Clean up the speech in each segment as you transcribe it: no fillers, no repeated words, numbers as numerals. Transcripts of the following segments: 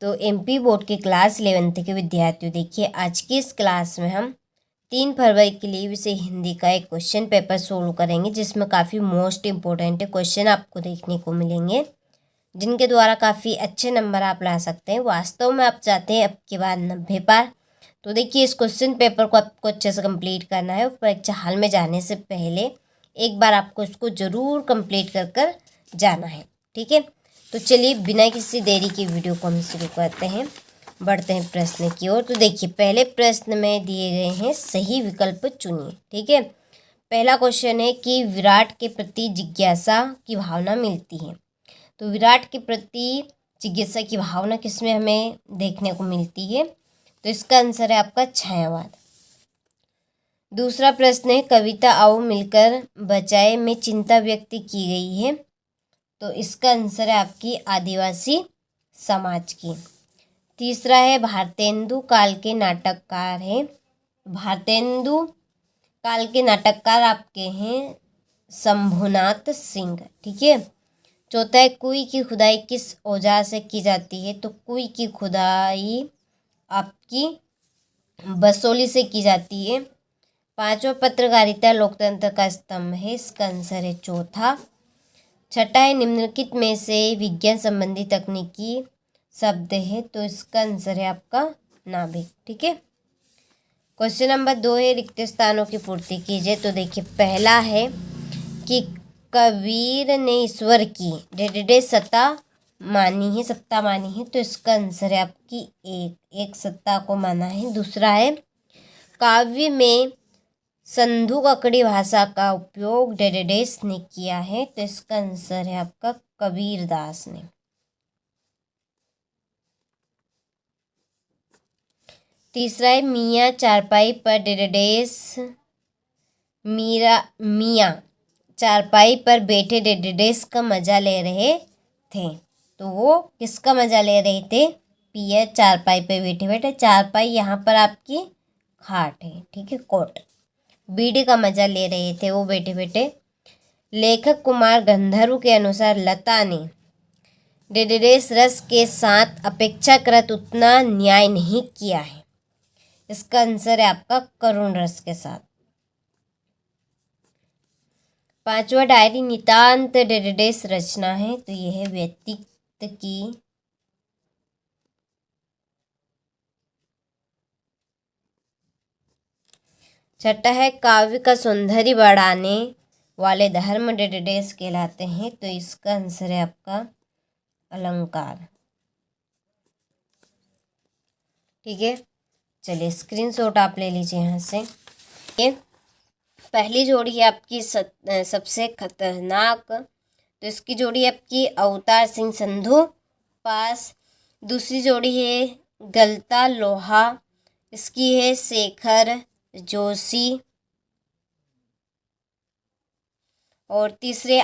तो MP board के class 11th के विद्यार्थियों, देखिए आज की इस क्लास में हम 3 फरवरी के लिए विषय हिंदी का एक क्वेश्चन पेपर सोल्व करेंगे, जिसमें काफ़ी मोस्ट इम्पोर्टेंट क्वेश्चन आपको देखने को मिलेंगे, जिनके द्वारा काफ़ी अच्छे नंबर आप ला सकते हैं। वास्तव में आप चाहते हैं अब के बाद 90 पार, तो देखिए इस क्वेश्चन पेपर को आपको अच्छे से कंप्लीट करना है। और परीक्षा हाल में जाने से पहले एक बार आपको इसको ज़रूर कंप्लीट कर जाना है, ठीक है। तो चलिए बिना किसी देरी की वीडियो को हम शुरू करते हैं, बढ़ते हैं प्रश्न की ओर। तो देखिए पहले प्रश्न में दिए गए हैं सही विकल्प चुनिए, ठीक है। पहला क्वेश्चन है कि विराट के प्रति जिज्ञासा की भावना मिलती है। तो विराट के प्रति जिज्ञासा की भावना किसमें हमें देखने को मिलती है? तो इसका आंसर है आपका छायावाद। दूसरा प्रश्न है कविता आओ मिलकर बचाए में चिंता व्यक्त की गई है। तो इसका आंसर है आपकी आदिवासी समाज की। तीसरा है भारतेंदु काल के नाटककार हैं। भारतेंदु काल के नाटककार आपके हैं शंभुनाथ सिंह, ठीक है। चौथा है कुई की खुदाई किस औजार से की जाती है। तो कुई की खुदाई आपकी बसोली से की जाती है। पांचवा पत्रकारिता लोकतंत्र का स्तंभ है। इसका आंसर है चौथा। छठा है निम्नलिखित में से विज्ञान संबंधी तकनीकी शब्द है। तो इसका आंसर है आपका नाभिक, ठीक है। क्वेश्चन नंबर 2 है रिक्त स्थानों की पूर्ति कीजिए। तो देखिए पहला है कि कबीर ने ईश्वर की डेढ़ सत्ता मानी है। तो इसका आंसर है आपकी एक सत्ता को माना है। दूसरा है काव्य में संधु ककड़ी भाषा का उपयोग डेडेस ने किया है। तो इसका आंसर है आपका कबीरदास ने। तीसरा है मियाँ चारपाई पर डेडेस मियाँ चारपाई पर बैठे डेडेस का मजा ले रहे थे। तो वो किसका मजा ले रहे थे? पिया चारपाई पे बैठे बैठे। चारपाई यहाँ पर आपकी खाट है, ठीक है, कोट। बीड़ी का मजा ले रहे थे वो बैठे बैठे। लेखक कुमार गंधर्व के अनुसार लता ने डेडेस रस के साथ अपेक्षाकृत उतना न्याय नहीं किया है। इसका आंसर है आपका करुण रस के साथ। पांचवा डायरी नितांत डेडेस रचना है। तो यह है व्यक्तित्व की। छठा है काव्य का सौंदर्य बढ़ाने वाले धर्म डेडेस कहलाते हैं। तो इसका आंसर है आपका अलंकार, ठीक है। चलिए स्क्रीनशॉट आप ले लीजिए यहाँ से। ये पहली जोड़ी है आपकी सबसे खतरनाक। तो इसकी जोड़ी है आपकी अवतार सिंह संधू पास। दूसरी जोड़ी है गलता लोहा, इसकी है शेखर जोशी। और तीसरे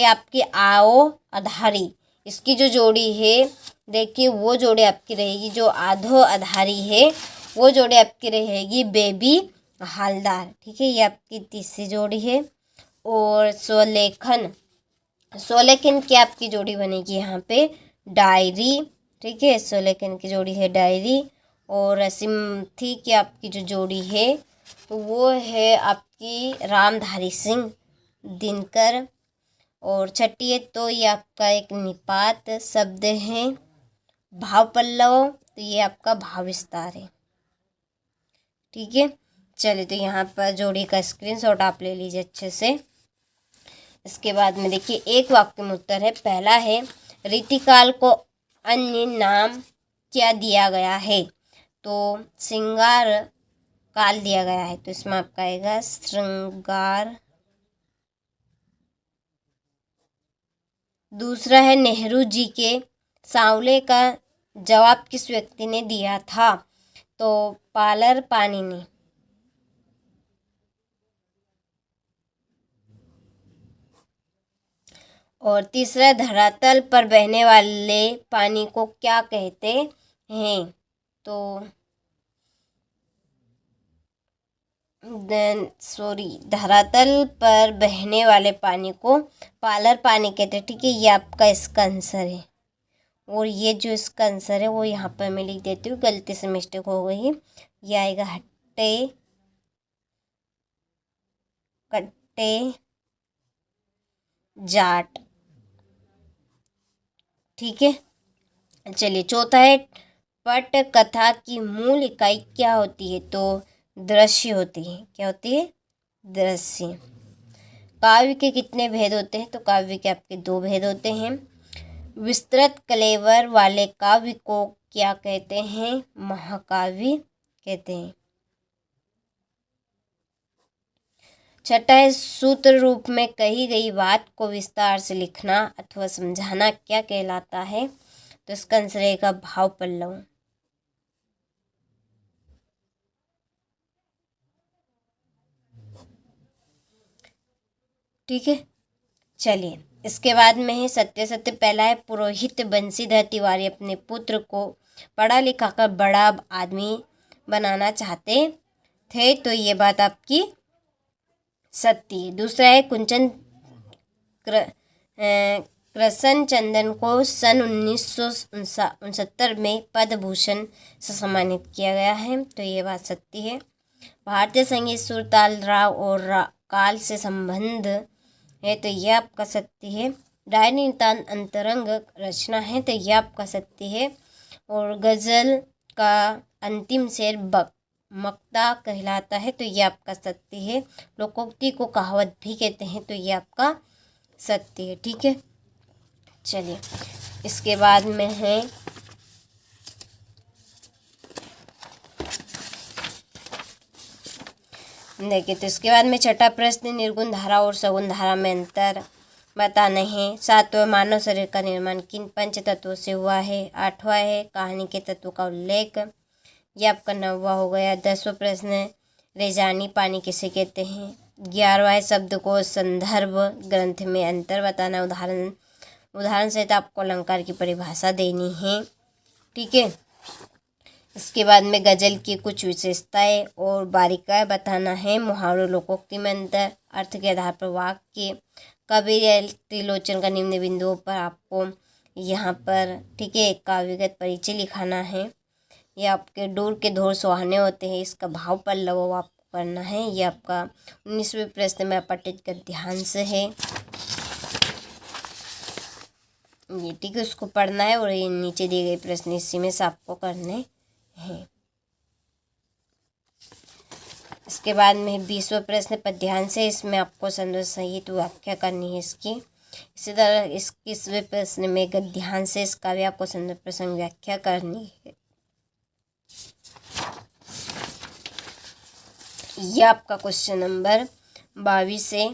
आपकी आओ आधारी, इसकी जो जोड़ी है देखिए वो जोड़ी आपकी रहेगी जो आधो आधारी है, वो जोड़ी आपकी रहेगी बेबी हालदार, ठीक है। ये आपकी तीसरी जोड़ी है। और सोलेखन की आपकी जोड़ी बनेगी यहाँ पे डायरी, ठीक है। सोलेखन की जोड़ी है डायरी। और सिमथी की आपकी जो जोड़ी है तो वो है आपकी रामधारी सिंह दिनकर। और छठी है तो ये आपका एक निपात शब्द है भाव पल्लव। तो ये आपका भाव विस्तार है, ठीक है। चलिए तो यहाँ पर जोड़ी का स्क्रीनशॉट आप ले लीजिए अच्छे से। इसके बाद में देखिए एक वाक्य में उत्तर है। पहला है रीतिकाल को अन्य नाम क्या दिया गया है। तो श्रृंगार काल दिया गया है। तो इसमें आपका आएगा श्रृंगार। दूसरा है नेहरू जी के सांवले का जवाब किस व्यक्ति ने दिया था। तो पालर पानी ने। और तीसरा धरातल पर बहने वाले पानी को क्या कहते हैं। तो धरातल पर बहने वाले पानी को पालर पानी कहते हैं, ठीक है। ये आपका इसका आंसर है। और ये जो इसका आंसर है वो यहाँ पर मैं लिख देती हूँ, गलती से मिस्टेक हो गई। ये आएगा हट्टे कट्टे जाट। ठीक है, चलिए चौथा है, पट कथा की मूल इकाई क्या होती है? तो दृश्य होती है। क्या होती है? दृश्य। काव्य के कितने भेद होते हैं? तो काव्य के आपके 2 भेद होते हैं। विस्तृत कलेवर वाले काव्य को क्या कहते हैं? महाकाव्य कहते हैं। छठा है, सूत्र रूप में कही गई बात को विस्तार से लिखना अथवा समझाना क्या कहलाता है? तो इसका आंसर रहेगा भाव पल्लव। ठीक है, चलिए इसके बाद में है सत्य सत्य। पहला है, पुरोहित बंशीधर तिवारी अपने पुत्र को पढ़ा लिखा कर बड़ा आदमी बनाना चाहते थे, तो ये बात आपकी सत्य है। दूसरा है, कुंचन कृष्ण चंदन को सन 1969 में पद्म भूषण से सम्मानित किया गया है, तो ये बात सत्य है। भारतीय संगीत सुर ताल राग और काल से संबंध है, तो यह आपका सत्य है। डायनी नितांत अंतरंग रचना है, तो यह आपका सत्य है। और गजल का अंतिम शेर मक्ता कहलाता है, तो यह आपका सत्य है। लोकोक्ति को कहावत भी कहते हैं, तो यह आपका सत्य है। ठीक है, चलिए इसके बाद में है देखिए, तो इसके बाद में छठा प्रश्न, निर्गुण धारा और सगुण धारा में अंतर बताना है। सातवां, मानव शरीर का निर्माण किन पंच तत्वों से हुआ है? आठवां है, कहानी के तत्वों का उल्लेख, यह आपका 9वां हो गया। 10वां प्रश्न, रेजानी पानी किसे कहते हैं? 11वां है, शब्दकोश संदर्भ ग्रंथ में अंतर बताना, उदाहरण सहित आपको अलंकार की परिभाषा देनी है। ठीक है, इसके बाद में गजल की कुछ विशेषताएं और बारीकाई बताना है। मुहावरों लोकोक्ति में अंतर, अर्थ के आधार पर वाक्य, कवि या त्रिलोचन का निम्न बिंदुओं पर आपको यहाँ पर, ठीक है, काव्यगत परिचय लिखाना है। ये आपके डूर के धोर सुहाने होते हैं, इसका भाव पल्लव आपको करना है। ये आपका 19वें प्रश्न में पठित कर ध्यान से है ये। ठीक है, उसको पढ़ना है और ये नीचे दिए गए प्रश्न इसी में से आपको करने हैं। इसके बाद में 20वां प्रश्न पर ध्यान से, इसमें आपको संदर्भ सहित व्याख्या करनी है इसकी। इसी तरह 21वें प्रश्न में ध्यान से इसका भी आपको संदर्भ प्रसंग व्याख्या करनी है। यह आपका क्वेश्चन नंबर 22 है।